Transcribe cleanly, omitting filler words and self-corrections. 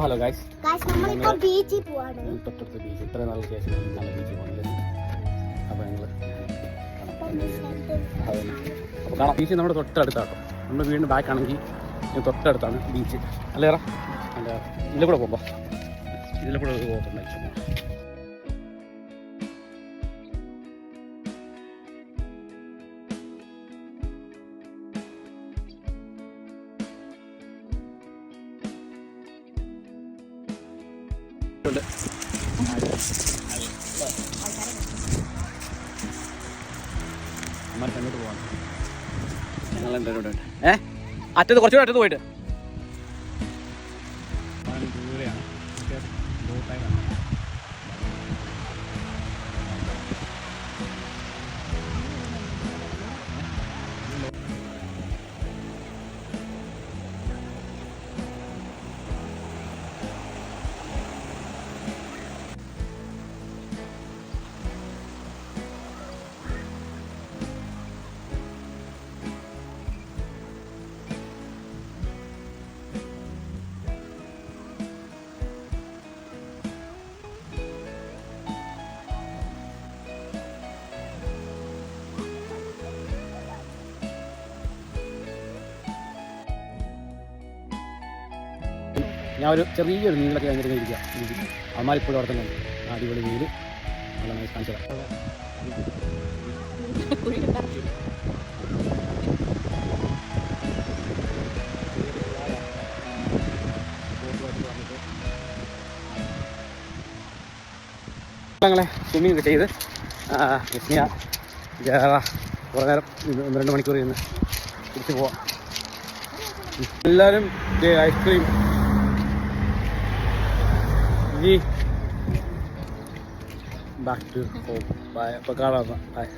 Hello guys, നമ്മളിപ്പോൾ ബീച്ചിൽ പോവാണ്. തൊട്ടടുത്ത ബീച്ച്. ഇത്ര നാൾക്ക് ശേഷം നല്ല ബീച്ചിൽ പോകുന്നത്. അപ്പോൾ ഞങ്ങൾ അപ്പോൾ കാണാം. ബീച്ച് നമ്മുടെ തൊട്ടടുത്താട്ടോ. നമ്മുടെ വീടിന് ബാക്ക് ആണെങ്കിൽ തൊട്ടടുത്താണ് ബീച്ച്. അല്ലേറാ അല്ല, ഇതിലെ കൂടെ പോകുമ്പോൾ ഇതിലെ കൂടെ പോകത്തുണ്ടായിരിക്കും. അങ്ങോട്ട് പോകാം. ഞങ്ങൾ എന്തായാലും അറ്റത്ത് കുറച്ചുകൂടെ അറ്റത്ത് പോയിട്ട് ദൂരെയാണ്. ഞാൻ ഒരു ചെറിയൊരു മീനിലൊക്കെ ഭയങ്കര ഇരിക്കുക. അമ്മാരിപ്പോഴും അവിടെ തന്നെ ഉണ്ട്. അടിപൊളി മീന് നല്ല കാണിച്ചു തരാം. ഞങ്ങളെ സ്വിമ്മിങ് ഒക്കെ ചെയ്ത് കുറേ നേരം 1-2 മണിക്കൂർ ഇരുന്ന് തിരിച്ച് പോവാം. എല്ലാവരും ice cream back to home. Bye. Bye.